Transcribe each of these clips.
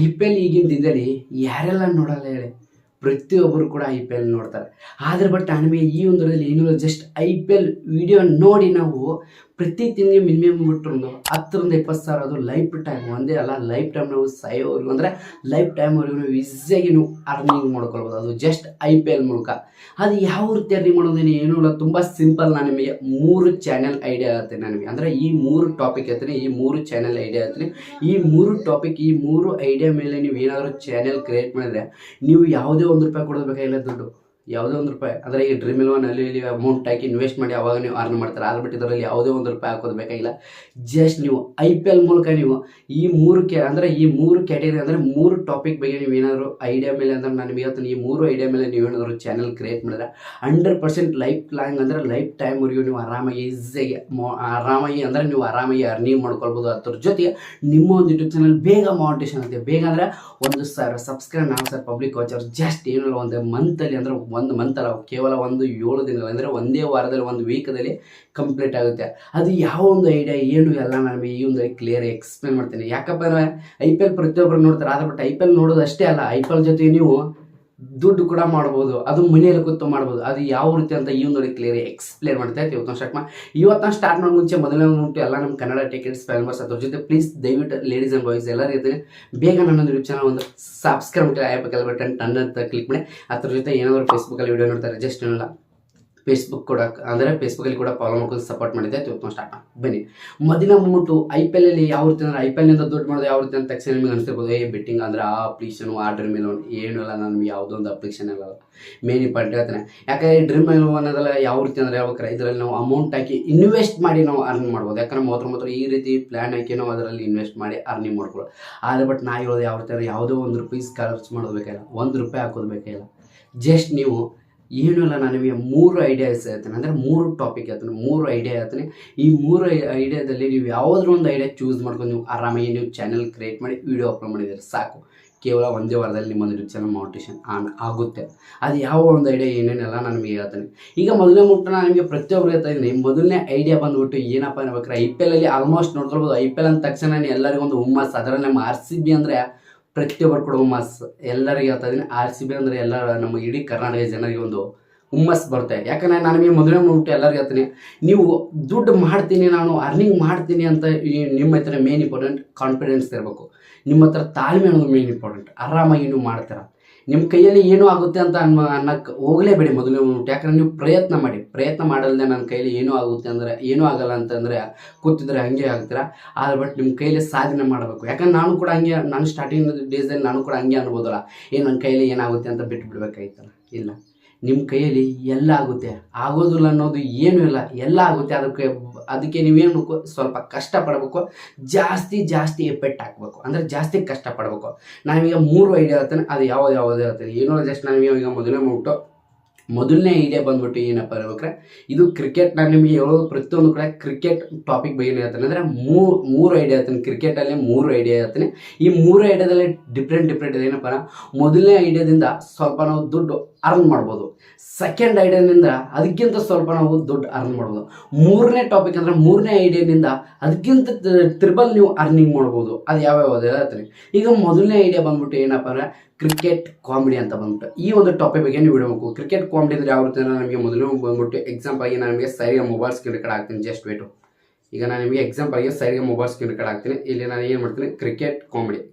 IPL ಈಗಿನ ದಿನದಲ್ಲಿ ಯಾರೆಲ್ಲ ನೋಡಲ್ಲ ಹೇಳಿ, ಪ್ರತಿಯೊಬ್ಬರು ಕೂಡ IPL ನೋಡ್ತಾರೆ. ಆದರೆ ನಮಗೆ ಈ ಒಂದರಲ್ಲಿ ಏನು ಜಸ್ಟ್ IPL ವಿಡಿಯೋ ನೋಡಿ ನಾವು ಪ್ರತಿ ತಿಂಗಳಿಗೆ ಮಿನಿಮಮ್ ಬಿಟ್ಟರು 10ರಿಂದ 20 ಸಾವಿರ, ಅದು ಲೈಫ್ ಟೈಮ್ ಒಂದೇ ಅಲ್ಲ, ಲೈಫ್ ಟೈಮ್ ನಾವು ಸಾಯೋವರೆಗೂ ಅಂದರೆ ಲೈಫ್ ಟೈಮ್ವರೆಗೂ ನಾವು ಈಸಿಯಾಗಿ ನೀವು ಅರ್ನಿಂಗ್ ಮಾಡ್ಕೊಳ್ಬೋದು. ಅದು ಜಸ್ಟ್ IPL ಮೂಲಕ. ಅದು ಯಾವ ರೀತಿ ಅರ್ನಿಂಗ್ ಮಾಡೋದೇನು ಏನೂ ಇಲ್ಲ, ತುಂಬ ಸಿಂಪಲ್. ನಾನು ನಿಮಗೆ 3 ಚಾನೆಲ್ ಐಡಿಯಾ ಹೇಳ್ತೀನಿ ನನಗೆ, ಅಂದರೆ ಈ 3 ಟಾಪಿಕ್ ಹೇಳ್ತೀನಿ, ಈ 3 ಚಾನೆಲ್ ಐಡಿಯಾ ಹೇಳ್ತೀನಿ. ಈ 3 ಟಾಪಿಕ್, ಈ 3 ಐಡಿಯಾ ಮೇಲೆ ನೀವು ಏನಾದರೂ ಚಾನೆಲ್ ಕ್ರಿಯೇಟ್ ಮಾಡಿದರೆ ನೀವು ಯಾವುದೇ ₹1 ಕೊಡಬೇಕಾಗಿಲ್ಲ, ದುಡ್ಡು ಯಾವುದೇ ₹1 ಅಂದರೆ ಈ ಡ್ರೀಮ್ ಅಲ್ಲಿ ಇಲ್ಲಿ ಅಮೌಂಟ್ ಹಾಕಿ ಇನ್ವೆಸ್ಟ್ ಮಾಡಿ ಅವಾಗ ನೀವು ಅರ್ನ್ ಮಾಡ್ತಾರೆ. ಆದ್ರೆ ಇದರಲ್ಲಿ ಯಾವುದೇ ₹1 ಹಾಕೋದು ಬೇಕಾಗಿಲ್ಲ. ಜಸ್ಟ್ ನೀವು IPL ಮೂಲಕ ನೀವು ಈ 3 ಅಂದರೆ ಈ 3 ಕ್ಯಾಟಗರಿ ಅಂದರೆ 3 ಟಾಪಿಕ್ ಬಗ್ಗೆ ನೀವು ಏನಾದರೂ ಐಡಿಯಾ ಮೇಲೆ, ಅಂದರೆ ನಾನು ನಿಮಗೆ ಹೇಳ್ತೀನಿ, ಈ 3 ಐಡಿಯಾ ಮೇಲೆ ನೀವು ಏನಾದರೂ ಚಾನಲ್ ಕ್ರಿಯೇಟ್ ಮಾಡಿದ್ರೆ 100% ಲೈಫ್ ಲಾಂಗ್ ಅಂದರೆ ಲೈಫ್ ಟೈಮ್ವರೆಗೂ ನೀವು ಆರಾಮಾಗಿ ಈಸಿಯಾಗಿ ಅಂದರೆ ನೀವು ಆರಾಮಾಗಿ ಅರ್ನಿಂಗ್ ಮಾಡ್ಕೊಳ್ಬೋದು. ಅದ್ರ ಜೊತೆಗೆ ನಿಮ್ಮ ಒಂದು ಯೂಟ್ಯೂಬ್ ಚಾನಲ್ ಬೇಗ ಮಾನಿಟೈಸೇಷನ್ ಆಗುತ್ತೆ. ಬೇಗ ಅಂದರೆ 1,000 ಸಬ್ಸ್ಕ್ರೈಬ್, ನಾವು ಸರ್ ಪಬ್ಲಿಕ್ ವಾಚರ್ ಜಸ್ಟ್ ಏನಿಲ್ಲ ಒಂದು ಮಂತಲ್ಲಿ, ಅಂದರೆ ಒಂದು ಮಂತ್ ಅಲ್ಲ, ಕೇವಲ 7 ದಿನಗಳು, ಅಂದರೆ ಒಂದೇ ವಾರದಲ್ಲಿ, ಒಂದು ವೀಕದಲ್ಲಿ ಕಂಪ್ಲೀಟ್ ಆಗುತ್ತೆ. ಅದು ಯಾವ ಒಂದು ಐಡಿಯಾ ಏನು ಎಲ್ಲ ನಾನು ಈ ಒಂದು ಕ್ಲಿಯರ್ ಎಕ್ಸ್ಪ್ಲೇನ್ ಮಾಡ್ತೀನಿ. ಯಾಕಪ್ಪ ಅಂದರೆ IPL ಪ್ರತಿಯೊಬ್ಬರು ನೋಡ್ತಾರೆ. ಆದರೆ IPL ನೋಡೋದು ಅಷ್ಟೇ ಅಲ್ಲ, IPL ಜೊತೆ ನೀವು ದುಡ್ಡು ಕೂಡ ಮಾಡ್ಬೋದು, ಅದು ಮನೆಯಲ್ಲಿ ಕೂತು ಮಾಡ್ಬೋದು. ಅದು ಯಾವ ರೀತಿ ಅಂತ ಈ ಒಂದು ಕ್ಲಿಯರ್ ಎಕ್ಸ್ಪ್ಲೇನ್ ಮಾಡ್ತಾ ಇರ್ತೀವಿ. ಇವತ್ತು ಸ್ಟಾರ್ಟ್ ಮಾಡೋ ಮುಂಚೆ ಮೊದಲನೇ ಉಂಟು ಎಲ್ಲ ನಮ್ಮ ಕನ್ನಡ ಟಿಕೆಟ್ಸ್ ಫೇಮಸ್. ಅದ್ರ ಜೊತೆ ಪ್ಲೀಸ್ ದಯವಿಟ್ಟು ಲೇಡೀಸ್ ಆ್ಯಂಡ್ ಬಾಯ್ಸ್ ಎಲ್ಲರೂ ಇರ್ತೀನಿ, ಬೇಗ ನನ್ನೊಂದು ಯೂಟ್ಯೂಬ್ ಚಾನಲ್ ಒಂದು ಸಬ್ಸ್ಕ್ರೈಬ್ ಆ್ಯಪ್ ಬಟನ್ ಟನ್ ಅಂತ ಕ್ಲಿಕ್ ಮಾಡಿ. ಅದ್ರ ಜೊತೆ ಏನಾದರೂ ಫೇಸ್ಬುಕ್ಕಲ್ಲಿ ವಿಡಿಯೋ ನೋಡ್ತಾರೆ, ಜಸ್ಟ್ ಏನಿಲ್ಲ ಫೇಸ್ಬುಕ್ ಕೂಡ, ಅಂದರೆ ಫೇಸ್ಬುಕ್ಕಲ್ಲಿ ಕೂಡ ಫಾಲೋ ಮಾಡ್ಕೊಂಡು ಸಪೋರ್ಟ್ ಮಾಡಿದ್ದೆ. ಇವತ್ತು ಸ್ಟಾರ್ಟ್ ಬನ್ನಿ. ಮೊದಲ ಬಂದ್ಬಿಟ್ಟು IPL ಅಲ್ಲಿ ಯಾವ ರೀತಿ ಅಂದರೆ IPL ನಿಂದ ದುಡ್ಡು ಮಾಡೋದು ಯಾವ ರೀತಿ ಅಂತ ತಕ್ಷಣ ನಿಮಗೆ ಅನಿಸ್ತಿರ್ಬೋದು, ಬೆಟ್ಟಿಂಗ್ ಅಂದರೆ ಆ ಅಪ್ಲಿಕೇಶನು, ಆ ಡ್ರೀಮ್ ಎಲೆವನ್ ಏನೂ ಇಲ್ಲ, ನನಗೆ ಯಾವುದೋ ಒಂದು ಅಪ್ಲಿಕೇಶನ್ ಇಲ್ಲ. ಮೇನ್ ಇಂಪಾರ್ಟೆಂಟ್ ಹೇಳ್ತಾನೆ, ಯಾಕಂದರೆ ಡ್ರೀಮ್ ಎಲೆವನ್ ಅನ್ನೋದೆಲ್ಲ ಯಾವ ರೀತಿ ಅಂದರೆ ಹೇಳ್ಬೇಕಾರೆ ಇದರಲ್ಲಿ ನಾವು ಅಮೌಂಟ್ ಹಾಕಿ ಇನ್ವೆಸ್ಟ್ ಮಾಡಿ ನಾವು ಅರ್ನ್ ಮಾಡ್ಬೋದು. ಯಾಕಂದರೆ ಮಾತ್ರ ಈ ರೀತಿ ಪ್ಲ್ಯಾನ್ ಹಾಕಿ ನಾವು ಅದರಲ್ಲಿ ಇನ್ವೆಸ್ಟ್ ಮಾಡಿ ಅರ್ನಿಂಗ್ ಮಾಡ್ಕೊಳ್ಳೋದು. ಆದರೆ ನಾ ಹೇಳೋದು ಯಾವ ರೀತಿ ಅಂದರೆ ಯಾವುದೋ ₹1 ಖರ್ಚು ಮಾಡೋದು ಬೇಕಾಗಿಲ್ಲ, ₹1 ಹಾಕೋದು ಬೇಕಾಗಿಲ್ಲ. ಜಸ್ಟ್ ನೀವು ಏನೂ ಇಲ್ಲ, ನಾನು ನಿಮಗೆ 3 ಐಡಿಯಾಸ್ ಹೇಳ್ತೀನಿ, ಅಂದರೆ 3 ಟಾಪಿಕ್ ಹೇಳ್ತೀನಿ, 3 ಐಡಿಯಾ ಹೇಳ್ತೀನಿ. ಈ 3 ಐಡಿಯಾದಲ್ಲಿ ನೀವು ಯಾವುದಾದ್ರೂ ಒಂದು ಐಡಿಯಾ ಚೂಸ್ ಮಾಡ್ಕೊಂಡು ನೀವು ಆರಾಮಾಗಿ ನೀವು ಚಾನಲ್ ಕ್ರಿಯೇಟ್ ಮಾಡಿ ವಿಡಿಯೋ ಅಪ್ಲೋಡ್ ಮಾಡಿದರೆ ಸಾಕು. ಕೇವಲ ಒಂದೇ ವಾರದಲ್ಲಿ ನಿಮ್ಮ ಯೂಟ್ಯೂಬ್ ಚಾನಲ್ ಮಾನಿಟೈಸೇಷನ್ ಆನ್ ಆಗುತ್ತೆ. ಅದು ಯಾವ ಒಂದು ಐಡಿಯಾ ಏನೇನೆಲ್ಲ ನಾನು ನಿಮಗೆ ಹೇಳ್ತೀನಿ. ಈಗ ಮೊದಲನೇ ನಾನು ನಿಮಗೆ ಪ್ರತಿಯೊಬ್ಬರು ಹೇಳ್ತಾ ಇದ್ದೀನಿ. ಮೊದಲನೇ ಐಡಿಯಾ ಬಂದುಬಿಟ್ಟು ಏನಪ್ಪ ಅನ್ಬೇಕಾರೆ, IPL ಅಲ್ಲಿ ಆಲ್ಮೋಸ್ಟ್ ನೋಡ್ಕೊಳ್ಬೋದು. IPL ಅಂದ ತಕ್ಷಣ ಎಲ್ಲರಿಗೂ ಒಂದು ಹುಮ್ಮಸ್, ಅದರಲ್ಲಿ ನಮ್ಮ RCB ಅಂದರೆ ಪ್ರತಿಯೊಬ್ಬರು ಕೂಡ ಹುಮ್ಮಸ್. ಎಲ್ಲರಿಗೆ ಹೇಳ್ತಾ ಇದ್ದೀನಿ, RCB ಅಂದರೆ ಎಲ್ಲ ನಮ್ಮ ಇಡೀ ಕರ್ನಾಟಕ ಜನರಿಗೆ ಒಂದು ಹುಮ್ಮಸ್ ಬರುತ್ತೆ. ಯಾಕಂದರೆ ನಾನು ನಿಮಗೆ ಮೊದಲನೇ ಬಂದ್ಬಿಟ್ಟು ಎಲ್ಲರಿಗೆ ಹೇಳ್ತೀನಿ, ನೀವು ದುಡ್ಡು ಮಾಡ್ತೀನಿ, ನಾನು ಅರ್ನಿಂಗ್ ಮಾಡ್ತೀನಿ ಅಂತ ನಿಮ್ಮ ಹತ್ರ ಮೇನ್ ಇಂಪಾರ್ಟೆಂಟ್ ಕಾನ್ಫಿಡೆನ್ಸ್ ಇರಬೇಕು. ನಿಮ್ಮ ಹತ್ರ ತಾಳ್ಮೆ ಅನ್ನೋದು ಮೇನ್ ಇಂಪಾರ್ಟೆಂಟ್. ಆರಾಮಾಗಿ ನೀವು ಮಾಡ್ತೀರ, ನಿಮ್ಮ ಕೈಯಲ್ಲಿ ಏನೂ ಆಗುತ್ತೆ ಅಂತ ಅನ್ನಕ್ಕೆ ಹೋಗಲೇಬೇಡಿ ಮೊದಲನೇ ಬಂದ್ಬಿಟ್ಟು. ಯಾಕಂದರೆ ನೀವು ಪ್ರಯತ್ನ ಮಾಡಲ್ದೆ ನನ್ನ ಕೈಯಲ್ಲಿ ಏನೂ ಆಗುತ್ತೆ ಅಂದರೆ ಏನೂ ಆಗಲ್ಲ ಅಂತಂದರೆ ಕೂತಿದ್ರೆ ಹಂಗೆ ಆಗ್ತೀರ. ಆದರೆ ನಿಮ್ಮ ಕೈಯಲ್ಲಿ ಸಾಧನೆ ಮಾಡಬೇಕು. ಯಾಕಂದ್ರೆ ನಾನು ಸ್ಟಾರ್ಟಿಂಗ್ ಡೇಸಲ್ಲಿ ನಾನು ಕೂಡ ಹಂಗೆ ಅನ್ಬೋದಲ್ಲ, ನನ್ನ ಕೈಯಲ್ಲಿ ಏನಾಗುತ್ತೆ ಅಂತ ಬಿಟ್ಬಿಡ್ಬೇಕಾಯ್ತಲ್ಲ. ಇಲ್ಲ, ನಿಮ್ಮ ಕೈಯಲ್ಲಿ ಎಲ್ಲ ಆಗುತ್ತೆ, ಆಗೋದಿಲ್ಲ ಅನ್ನೋದು ಏನೂ ಇಲ್ಲ, ಎಲ್ಲ ಆಗುತ್ತೆ. ಅದಕ್ಕೆ ನೀವೇನು ಬೇಕು, ಸ್ವಲ್ಪ ಕಷ್ಟಪಡಬೇಕು, ಜಾಸ್ತಿ ಎಫೆಕ್ಟ್ ಹಾಕಬೇಕು, ಅಂದರೆ ಜಾಸ್ತಿ ಕಷ್ಟಪಡಬೇಕು. ನಾವೀಗ 3 ಐಡಿಯಾ ಹೇಳ್ತೇನೆ, ಅದು ಯಾವುದು ಹೇಳ್ತೇನೆ ಏನೋ ಜಸ್ಟ್ ನಾನು ಈಗ ಮೊದಲನೇ ಐಡಿಯಾ ಬಂದ್ಬಿಟ್ಟು ಏನಪ್ಪ ಹೇಳ್ಬೇಕ್ರೆ, ಇದು ಕ್ರಿಕೆಟ್. ನಾನು ನಿಮಗೆ ಹೇಳೋದು ಪ್ರತಿಯೊಂದು ಕಡೆ ಕ್ರಿಕೆಟ್ ಟಾಪಿಕ್ ಬಗ್ಗೆ ಹೇಳ್ತೇನೆ. ಅಂದರೆ 3 ಐಡಿಯಾ ಹೇಳ್ತೀನಿ, ಕ್ರಿಕೆಟಲ್ಲಿ 3 ಐಡಿಯಾ ಹೇಳ್ತೀನಿ. ಈ 3 ಐಡಿಯಾದಲ್ಲಿ ಡಿಫ್ರೆಂಟ್ ಏನಪ್ಪ, ಮೊದಲನೇ ಐಡಿಯಾದಿಂದ ಸ್ವಲ್ಪ ನಾವು ದುಡ್ಡು ಅರ್ನ್ ಮಾಡ್ಬೋದು. ಸೆಕೆಂಡ್ ಐಡಿಯಾನಿಂದ ಅದಕ್ಕಿಂತ ಸ್ವಲ್ಪ ನಾವು ದುಡ್ಡು ಅರ್ನ್ ಮಾಡ್ಬೋದು. 3ನೇ ಟಾಪಿಕ್ ಅಂದರೆ 3ನೇ ಐಡಿಯಾನಿಂದ ಅದಕ್ಕಿಂತ ತ್ರಿಬಲ್ ನೀವು ಅರ್ನಿಂಗ್ ಮಾಡ್ಬೋದು. ಅದು ಯಾವ್ಯಾವುದು ಹೇಳ್ತೀನಿ. ಈಗ ಮೊದಲನೇ ಐಡಿಯಾ ಬಂದ್ಬಿಟ್ಟು ಏನಪ್ಪ ಅಂದರೆ ಕ್ರಿಕೆಟ್ ಕಾಮಿಡಿ ಅಂತ ಬಂದ್ಬಿಟ್ಟು ಈ ಒಂದು ಟಾಪಿಕ್ ಬಗ್ಗೆ ನೀವು ಬಿಡಬೇಕು. ಕ್ರಿಕೆಟ್ ಕಾಮಿಡಿ ಅಂದರೆ ಯಾವ ರೀತಿ ನಮಗೆ ಮೊದಲು ಬಂದ್ಬಿಟ್ಟು ಎಕ್ಸಾಂಪಲ್ಗೆ ನಾನು ನಿಮಗೆ ಸೈಡ್ಗೆ ಮೊಬೈಲ್ ಸ್ಕ್ರೀನ್ ರೆಕಾರ್ಡ್ ಹಾಕ್ತೀನಿ. Just weight. ಈಗ ನಾನು ನಿಮಗೆ ಎಕ್ಸಾಂಪಲ್ಗೆ ಸೈಡ್ಗೆ ಮೊಬೈಲ್ ಸ್ಕ್ರೀನ್ ರೆಕಾರ್ಡ್ ಹಾಕ್ತೀನಿ. ಇಲ್ಲಿ ನಾನು ಏನು ಮಾಡ್ತೀನಿ, ಕ್ರಿಕೆಟ್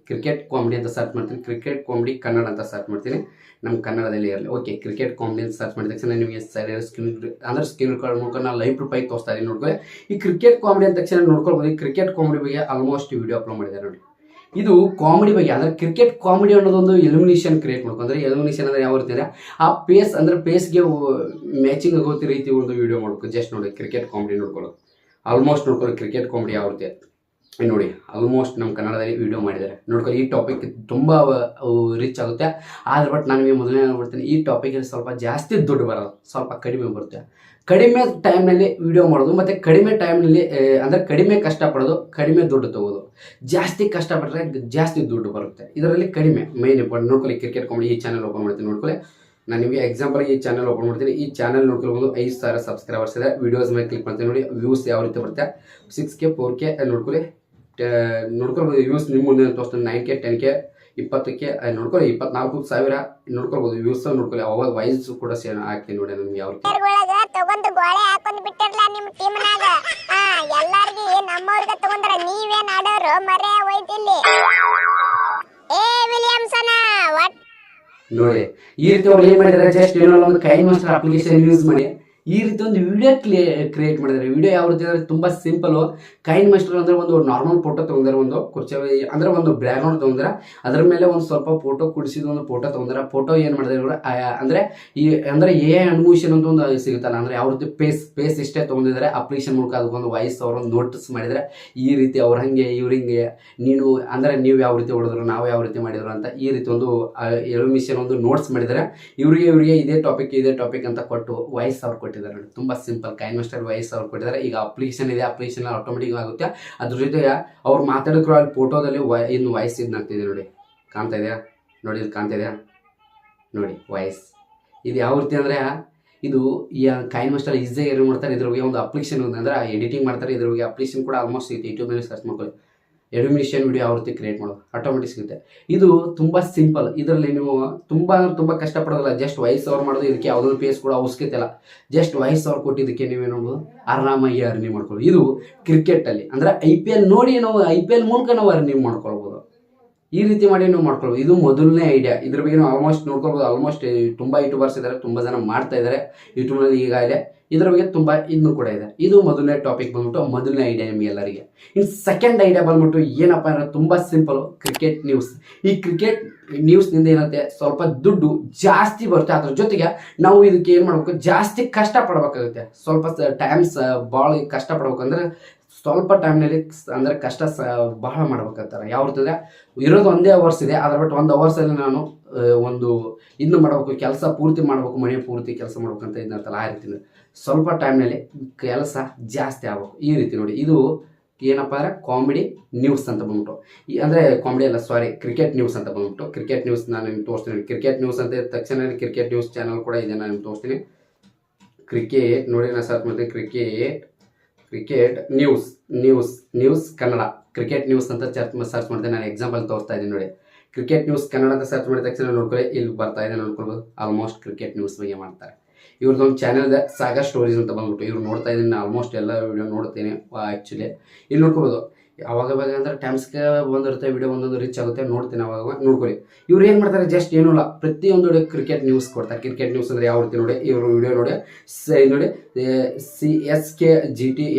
ಕಾಮಿಡಿ ಅಂತ ಸರ್ಚ್ ಮಾಡ್ತೀನಿ. ಕ್ರಿಕೆಟ್ ಕಾಮಿಡಿ ಕನ್ನಡ ಅಂತ ಸರ್ಚ್ ಮಾಡ್ತೀನಿ, ನಮ್ಮ ಕನ್ನಡದಲ್ಲಿ ಇರಲಿ. ಓಕೆ, ಕ್ರಿಕೆಟ್ ಕಾಮಿಡಿ ಅಂತ ಸರ್ಚ್ ಮಾಡಿದ ತಕ್ಷಣ ನಿಮಗೆ ಸೈಡ್ ಸ್ಕ್ರೀನ್ ರೆಕಾರ್ಡ್ ಮಾಡ್ಕೊಂಡು ನಾನು ಲೈವ್ ಪ್ರೂಫ್ ಆಗಿ ತೋರಿಸ್ತಾ ಇದ್ದೀನಿ. ನೋಡ್ಕೊಳ್ಳಿ, ಈ ಕ್ರಿಕೆಟ್ ಕಾಮಿಡಿ ಅಂತ ತಕ್ಷಣ ನೋಡ್ಕೊಳ್ಬೋದು. ಈ ಕ್ರಿಕೆಟ್ ಕಾಮಿಡಿ ಬಗ್ಗೆ ಆಲ್ಮೋಸ್ಟ್ ವಿಡಿಯೋ ಅಪ್ಲೋಡ್ ಮಾಡಿದ್ದಾರೆ ನೋಡಿ. ಇದು ಕಾಮಿಡಿ ಬಗ್ಗೆ, ಅಂದರೆ ಕ್ರಿಕೆಟ್ ಕಾಮಿಡಿ ಅನ್ನೋದೊಂದು ಎಲಿಮಿನೇಷನ್ ಕ್ರಿಯೇಟ್ ಮಾಡ್ಕೊ. ಅಂದರೆ ಎಲಿಮಿನೇಷನ್ ಅಂದರೆ ಯಾವ ರೀತಿ ಅಂದರೆ ಆ ಪೇಸ್ಗೆ ಮ್ಯಾಚಿಂಗ್ ಆಗೋ ರೀತಿ ಒಂದು ವಿಡಿಯೋ ಮಾಡ್ಕೊ. ಜಸ್ಟ್ ನೋಡಿ, ಕ್ರಿಕೆಟ್ ಕಾಮಿಡಿ ನೋಡ್ಕೊಳ್ಳೋದು. ಆಲ್ಮೋಸ್ಟ್ ನೋಡ್ಕೊಳ್ಳಿ ಕ್ರಿಕೆಟ್ ಕಾಮಿಡಿ ಯಾವ ರೀತಿ ನೋಡಿ. ಆಲ್ಮೋಸ್ಟ್ ನಮ್ಮ ಕನ್ನಡದಲ್ಲಿ ವಿಡಿಯೋ ಮಾಡಿದ್ದಾರೆ ನೋಡ್ಕೊಳ್ಳಿ. ಈ ಟಾಪಿಕ್ ತುಂಬ ರೀಚ್ ಆಗುತ್ತೆ. ಆದರೆ ನಾನು ನಿಮಗೆ ಮೊದಲನೇ ಹೇಳ್ಬಿಡ್ತೀನಿ, ಈ ಟಾಪಿಕಲ್ಲಿ ಸ್ವಲ್ಪ ಜಾಸ್ತಿ ದುಡ್ಡು ಬರೋದು, ಸ್ವಲ್ಪ ಕಡಿಮೆ ಬರುತ್ತೆ. ಕಡಿಮೆ ಟೈಮ್ನಲ್ಲಿ ವಿಡಿಯೋ ಮಾಡೋದು, ಮತ್ತು ಕಡಿಮೆ ಟೈಮ್ನಲ್ಲಿ ಅಂದರೆ ಕಡಿಮೆ ಕಷ್ಟಪಡೋದು, ಕಡಿಮೆ ದುಡ್ಡು ತಗೋದು. ಜಾಸ್ತಿ ಕಷ್ಟಪಟ್ಟರೆ ಜಾಸ್ತಿ ದುಡ್ಡು ಬರುತ್ತೆ. ಇದರಲ್ಲಿ ಕಡಿಮೆ ಮೈನ್ ಇಂಪಾರ್ಟೆಂಟ್. ನೋಡ್ಕೊಳ್ಳಿ, ಕ್ರಿಕೆಟ್ ಕಾಮಿಡಿ ಈ ಚಾನಲ್ ಓಪನ್ ಮಾಡ್ತೀನಿ. ನೋಡ್ಕೊಳ್ಳಿ, ನಾನು ನಿಮಗೆ ಎಕ್ಸಾಂಪಲ್ಗೆ ಈ ಚಾನಲ್ ಓಪನ್ ಮಾಡ್ತೀನಿ. ಈ ಚಾನಲ್ ನೋಡ್ಕೊಳ್ಬೋದು, 5,000 ಸಬ್ಸ್ಕ್ರೈಬರ್ಸ್ ಇದೆ. ವೀಡಿಯೋಸ್ ಮೇಲೆ ಕ್ಲಿಕ್ ಮಾಡ್ತೀನಿ ನೋಡಿ, ವ್ಯೂಸ್ ಯಾವ ರೀತಿ ಬರುತ್ತೆ. 6K 4K ನೋಡ್ಕೊಳ್ಳಿ, ನೋಡ್ಕೊಳ್ಬೋದು. ವ್ಯೂಸ್ ನಿಮ್ಮ ಮುಂದೆ ತೋರಿಸ್ತೀನಿ. 9K 10K 20ಕ್ಕೆ ನೋಡ್ಕೊಳ್ಳಿ 24,000 ನೋಡ್ಕೊಳ್ಬೋದು ವ್ಯೂಸ್ ನೋಡ್ಕೊಳ್ಳಿ. ಅವಾಗ ವಾಯ್ಸ್ ಕೂಡ ಹಾಕ್ತೀನಿ ನೋಡಿ ನಮ್ಗೆ ಯಾವ ತಗೊಂಡು ಗೋಳೆ ಹಾಕೊಂಡ್ ಬಿಟ್ಟಿರ್ಲ ನಿಮ್ ಟೀಮ್ನಾಗ ಎಲ್ಲಾರ್ಗಿ ನಮ್ಮವ್ರಿಗೆ ತಗೊಂಡ್ರ ನೀವೇನ್ ಆಡೋರು ಮರೆ ಹೋಯ್ತಿಲ್ಲಿ. ಏ ವಿಲಿಯಮ್ಸನ ವಾಟ್ ನೋಡಿ ಈ ರೀತಿ ಅವ್ರು ಏನ್ ಮಾಡಿದಾರೆ, ಜಸ್ಟ್ ಏನೋ ಒಂದು ಕೈನ್ ಮಾಸ್ಟರ್ ಅಪ್ಲಿಕೇಶನ್ ಯೂಸ್ ಮಾಡಿ ಈ ರೀತಿ ಒಂದು ವಿಡಿಯೋ ಕ್ರಿಯೇಟ್ ಮಾಡಿದ್ದಾರೆ. ವಿಡಿಯೋ ಯಾವ ರೀತಿ ಅಂದ್ರೆ ತುಂಬಾ ಸಿಂಪಲ್. ಕೈನ್ ಮಾಸ್ಟರ್ ಅಂದ್ರೆ ಒಂದು ನಾರ್ಮಲ್ ಫೋಟೋ ತಗೊಂಡ್ರೆ, ಒಂದು ಕುರ್ಚಿ ಅಂದ್ರೆ ಒಂದು ಬ್ಯಾಕ್ಗ್ರೌಂಡ್ ತಗೊಂಡ್ರೆ ಅದ್ರ ಮೇಲೆ ಒಂದು ಸ್ವಲ್ಪ ಫೋಟೋ ಕುಡಿಸಿದ ಒಂದು ಫೋಟೋ ತಗೊಂಡ್ರೆ, ಫೋಟೋ ಏನ್ ಮಾಡಿದ್ರೆ ಇವರು ಅಂದ್ರೆ ಎ ಅನಿಮೇಷನ್ ಅಂತ ಒಂದು ಸಿಗುತ್ತಲ್ಲ, ಅಂದ್ರೆ ಯಾವ ರೀತಿ ಪೇಸ್ ಇಷ್ಟೇ ತಗೊಂಡಿದ್ದಾರೆ ಅಪ್ಲಿಕೇಶನ್ ಮೂಲಕ ಅದಕ್ಕೊಂದು ವಾಯ್ಸ್ ಅವ್ರೊಂದು ನೋಟಿಸ್ ಮಾಡಿದ್ರೆ ಈ ರೀತಿ ಅವ್ರ ಹಂಗೆ ಇವ್ರಿಂಗೆ ನೀನು ಅಂದ್ರೆ ನೀವು ಯಾವ ರೀತಿ ಹೊಡೆದ್ರು ನಾವು ಯಾವ ರೀತಿ ಮಾಡಿದ್ರು ಅಂತ ಈ ರೀತಿ ಒಂದು ಅನಿಮೇಷನ್ ಒಂದು ನೋಟ್ಸ್ ಮಾಡಿದ್ದಾರೆ. ಇವರಿಗೆ ಇದೇ ಟಾಪಿಕ್ ಅಂತ ಕೊಟ್ಟು ವಾಯ್ಸ್ ಅವ್ರು ಕೊಟ್ಟಿದ್ದಾರೆ. ತುಂಬಾ ಸಿಂಪಲ್. ಕೈನ್ ಮಾಸ್ಟರ್ ವಾಯ್ಸ್ ಅವ್ರು ಕೊಟ್ಟಿದ್ದಾರೆ. ಈಗ ಅಪ್ಲಿಕೇಶನ್ ಇದೆ, ಅಪ್ಲಿಕೇಶನ್ ಆಟೋಮೆಟಿಕ್ ಆಗುತ್ತೆ. ಅದ್ರ ಜೊತೆ ಅವ್ರು ಮಾತಾಡಿದ್ರು ಅಲ್ಲಿ ಫೋಟೋದಲ್ಲಿ ಇನ್ನು ವಾಯ್ಸ್ ಆಗ್ತಿದೆ ನೋಡಿ, ಕಾಣ್ತಾ ಇದೆಯಾ ನೋಡಿ, ಇಲ್ಲಿ ಕಾಣ್ತಾ ಇದೆಯಾ ನೋಡಿ ವಾಯ್ಸ್. ಇದು ಯಾವ ರೀತಿ ಅಂದ್ರೆ ಇದು ಈ ಕೈನ್ ಮಾಸ್ಟರ್ ಈಸಿಯಾಗಿ ಏನು ಮಾಡ್ತಾರೆ, ಇದ್ರ ಬಗ್ಗೆ ಒಂದು ಅಪ್ಲಿಕೇಶನ್ ಅಂದ್ರೆ ಎಡಿಟಿಂಗ್ ಮಾಡ್ತಾರೆ. ಇದ್ರ ಬಗ್ಗೆ ಅಪ್ಲಿಕೇಶನ್ ಕೂಡ ಆಲ್ಮೋಸ್ಟ್ ಸಿಗುತ್ತೆ. ಯೂಟ್ಯೂಬ್ ಮೇಲೆ ಸರ್ಚ್ ಮಾಡ್ಕೊಳ್ಳಿ, ಅನಿಮೇಷನ್ ವಿಡಿಯೋ ಯಾವ ರೀತಿ ಕ್ರಿಯೇಟ್ ಮಾಡೋದು ಆಟೋಮೆಟಿಕ್ ಸಿಗುತ್ತೆ. ಇದು ತುಂಬಾ ಸಿಂಪಲ್. ಇದರಲ್ಲಿ ನೀವು ತುಂಬಾ ಕಷ್ಟಪಡೋದಿಲ್ಲ. ಜಸ್ಟ್ ವಾಯ್ಸ್ ಓವರ್ ಮಾಡೋದು. ಇದಕ್ಕೆ ಯಾವುದೊಂದು ಪೇಸ್ ಕೂಡ ಅವಶ್ಯಕತೆ ಇಲ್ಲ. ಜಸ್ಟ್ ವಾಯ್ಸ್ ಓವರ್ ಕೊಟ್ಟಿದ್ದಕ್ಕೆ ನೀವೇನೋದು ಆರಾಮಾಗಿ ಅರ್ನಿಂಗ್ ಮಾಡ್ಕೊಳ್ಳಿ. ಇದು ಕ್ರಿಕೆಟ್ ಅಲ್ಲಿ ಅಂದ್ರೆ IPL ನೋಡಿ ನಾವು IPL ಮೂಲಕ ನಾವು ಅರ್ನಿಂಗ್ ಮಾಡ್ಕೊಳ್ಬಹುದು. ಈ ರೀತಿ ಮಾಡಿ ನೀವು ಮಾಡ್ಕೊಳ್ಬೋದು. ಇದು ಮೊದಲನೇ ಐಡಿಯಾ. ಇದ್ರ ಬಗ್ಗೆ ನಾವು ಆಲ್ಮೋಸ್ಟ್ ನೋಡ್ಕೊಳ್ಬೋದು. ಆಲ್ಮೋಸ್ಟ್ ತುಂಬಾ ಯೂಟ್ಯೂಬರ್ಸ್ ಇದ್ದಾರೆ, ತುಂಬಾ ಜನ ಮಾಡ್ತಾ ಇದ್ದಾರೆ ಯೂಟ್ಯೂಬ್ನಲ್ಲಿ ಈಗಾಗಲೇ. ಇದ್ರ ಬಗ್ಗೆ ತುಂಬಾ ಇನ್ನೂ ಕೂಡ ಇದೆ. ಇದು ಮೊದಲನೇ ಟಾಪಿಕ್ ಬಂದ್ಬಿಟ್ಟು ಮೊದಲನೇ ಐಡಿಯಾ ನಿಮಗೆ ಎಲ್ಲರಿಗೆ. ಇನ್ನು ಸೆಕೆಂಡ್ ಐಡಿಯಾ ಬಂದ್ಬಿಟ್ಟು ಏನಪ್ಪಾ ಅಂದ್ರೆ ತುಂಬಾ ಸಿಂಪಲ್, ಕ್ರಿಕೆಟ್ ನ್ಯೂಸ್. ಈ ಕ್ರಿಕೆಟ್ ನ್ಯೂಸ್ ನಿಂದ ಏನಂತೆ ಸ್ವಲ್ಪ ದುಡ್ಡು ಜಾಸ್ತಿ ಬರುತ್ತೆ. ಅದ್ರ ಜೊತೆಗೆ ನಾವು ಇದಕ್ಕೆ ಏನ್ ಮಾಡ್ಬೇಕು, ಜಾಸ್ತಿ ಕಷ್ಟ ಪಡ್ಬೇಕಾಗುತ್ತೆ. ಸ್ವಲ್ಪ ಟೈಮ್ಸ್ ಭಾಳ ಕಷ್ಟ ಪಡ್ಬೇಕಂದ್ರೆ ಸ್ವಲ್ಪ ಟೈಮ್ನಲ್ಲಿ ಅಂದ್ರೆ ಕಷ್ಟ ಬಹಳ ಮಾಡ್ಬೇಕಂತಾರೆ. ಯಾವ ರೀತಿ ಅಂದ್ರೆ ಇರೋದು ಒಂದೇ ಅವರ್ಸ್ ಇದೆ, ಅದ್ರ ಬಿಟ್ಟು 1 ಅವರ್ಸ್ ಅಲ್ಲಿ ನಾನು ಒಂದು ಇನ್ನು ಮಾಡಬೇಕು, ಕೆಲಸ ಪೂರ್ತಿ ಮಾಡಬೇಕು, ಮನೆ ಪೂರ್ತಿ ಕೆಲಸ ಮಾಡ್ಬೇಕಂತ ಇದ್ನಂತಲ್ಲ ಆ ರೀತಿ ಸ್ವಲ್ಪ ಟೈಮ್ನಲ್ಲಿ ಕೆಲಸ ಜಾಸ್ತಿ ಆಗ್ಬೇಕು. ಈ ರೀತಿ ನೋಡಿ. ಇದು ಏನಪ್ಪಾ ಅಂದ್ರೆ ಕಾಮಿಡಿ ನ್ಯೂಸ್ ಅಂತ ಬಂದ್ಬಿಟ್ಟು ಅಂದ್ರೆ ಕಾಮಿಡಿ ಅಲ್ಲ, ಸಾರಿ, ಕ್ರಿಕೆಟ್ ನ್ಯೂಸ್ ಅಂತ ಬಂದ್ಬಿಟ್ಟು ಕ್ರಿಕೆಟ್ ನ್ಯೂಸ್ ನಾನು ನಿಮ್ಗೆ ತೋರಿಸ್ತೀನಿ. ಕ್ರಿಕೆಟ್ ನ್ಯೂಸ್ ಅಂತ ತಕ್ಷಣ ಕ್ರಿಕೆಟ್ ನ್ಯೂಸ್ ಚಾನಲ್ ಕೂಡ ಇದೆ, ನಾನು ನಿಮ್ಗೆ ತೋರಿಸ್ತೀನಿ. ಕ್ರಿಕೆಟ್ ನೋಡಿ, ನಾನು ಸರ್ಚ್ ಮಾಡ್ತೀನಿ cricket news Kannada. Cricket news ಅಂತ ಸರ್ಚ್ ಮಾಡ್ತೀನಿ. ನಾನು ಎಕ್ಸಾಂಪಲ್ ತೋರಿಸ್ತಾ ಇದ್ದೀನಿ ನೋಡಿ. ಕ್ರಿಕೆಟ್ ನ್ಯೂಸ್ ಕನ್ನಡ ಅಂತ ಸರ್ಚ್ ಮಾಡಿದ ತಕ್ಷಣ ನೋಡ್ಕೊಳ್ಳಿ, ಇಲ್ಲಿ ಬರ್ತಾ ಇದೆ ನೋಡ್ಕೊಳ್ಬೋದು. ಆಲ್ಮೋಸ್ಟ್ ಕ್ರಿಕೆಟ್ ನ್ಯೂಸ್ ಬಗ್ಗೆ ಮಾಡ್ತಾರೆ. ಇವ್ರದ್ದೊಂದು ಚಾನಲ್ ಇದೆ, ಸಾಗರ್ ಸ್ಟೋರೀಸ್ ಅಂತ ಬಂದ್ಬಿಟ್ಟು. ಇವ್ರು ನೋಡ್ತಾ ಇದ್ದೀನಿ, ನಾನು ಆಲ್ಮೋಸ್ಟ್ ಎಲ್ಲ ವಿಡಿಯೋ ನೋಡ್ತೀನಿ ಆ್ಯಕ್ಚುಲಿ. ಇಲ್ಲಿ ನೋಡ್ಕೋಬೋದು. ಅವಾಗ ಅಂದ್ರೆ ಟೈಮ್ಸ್ಗೆ ಬಂದಿರುತ್ತೆ ವಿಡಿಯೋ, ಒಂದೊಂದು ರೀಚ್ ಆಗುತ್ತೆ, ನೋಡ್ತೀನಿ ಅವಾಗ ನೋಡ್ಕೊಳ್ಳಿ. ಇವ್ರು ಏನು ಮಾಡ್ತಾರೆ, ಜಸ್ಟ್ ಏನೂ ಇಲ್ಲ, ಪ್ರತಿಯೊಂದು ಕ್ರಿಕೆಟ್ ನ್ಯೂಸ್ ಕೊಡ್ತಾರೆ. ಕ್ರಿಕೆಟ್ ನ್ಯೂಸ್ ಅಂದರೆ ಯಾವ ರೀತಿ ನೋಡಿ, ಇವರು ವಿಡಿಯೋ ನೋಡಿ ನೋಡಿ CSK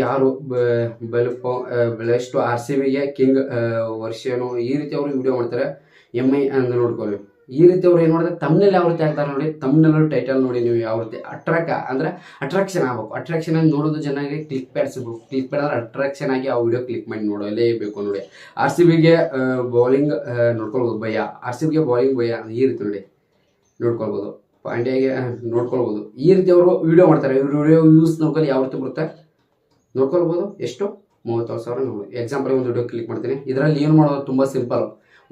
ಯಾರು ಬೆಳೆಷ್ಟು RCBಗೆ ಕಿಂಗ್ ವರ್ಷನು ಈ ರೀತಿ ಅವರು ವಿಡಿಯೋ ಮಾಡ್ತಾರೆ. MI ಅಂತ ನೋಡ್ಕೊಳ್ಳಿ. ಈ ರೀತಿ ಅವ್ರು ಏನು ಮಾಡ್ತಾರೆ, ತಮ್ಮನೇಲಿ ಯಾವ ರೀತಿ ಆಗ್ತಾರೆ ನೋಡಿ, ತಮ್ಮನೇಲಿ ಟೈಟಲ್ ನೋಡಿ ನೀವು ಯಾವ ರೀತಿ ಅಟ್ರಾಕ್ಷನ್ ಆಗ್ಬೇಕು. ಅಟ್ರಾಕ್ಷನ್ ಆಗಿ ನೋಡೋದು ಚೆನ್ನಾಗಿ ಕ್ಲಿಕ್ ಪ್ಯಾಡ್ ಸಿಗ್ಬೇಕು. ಕ್ಲಿಕ್ ಪ್ಯಾಡ್ ಅಂದ್ರೆ ಅಟ್ರಾಕ್ಷನ್ ಆಗಿ ಆ ವಿಡಿಯೋ ಕ್ಲಿಕ್ ಮಾಡಿ ನೋಡಲೇಬೇಕು ನೋಡಿ. RCBಗೆ ಬೌಲಿಂಗ್ ನೋಡ್ಕೊಳ್ಬೋದು ಭಯ, RCBಗೆ ಬೌಲಿಂಗ್ ಭಯ, ಈ ರೀತಿ ನೋಡಿ ನೋಡ್ಕೊಳ್ಬೋದು. ಪಾಂಡ್ಯಾಗೆ ನೋಡ್ಕೊಳ್ಬೋದು. ಈ ರೀತಿ ಅವರು ವಿಡಿಯೋ ಮಾಡ್ತಾರೆ. ಇವ್ರು ವಿಡಿಯೋ ಯೂಸ್ ನೋಡ್ಕೊಳ್ಳಿ ಯಾವ ರೀತಿ ಬರುತ್ತೆ ನೋಡ್ಕೊಳ್ಬೋದು. ಎಷ್ಟು 30,000 ನೋಡಿ. ಎಕ್ಸಾಂಪಲ್ ಒಂದು ವಿಡಿಯೋ ಕ್ಲಿಕ್ ಮಾಡ್ತೀನಿ. ಇದರಲ್ಲಿ ಏನು ಮಾಡೋದು ತುಂಬ ಸಿಂಪಲ್.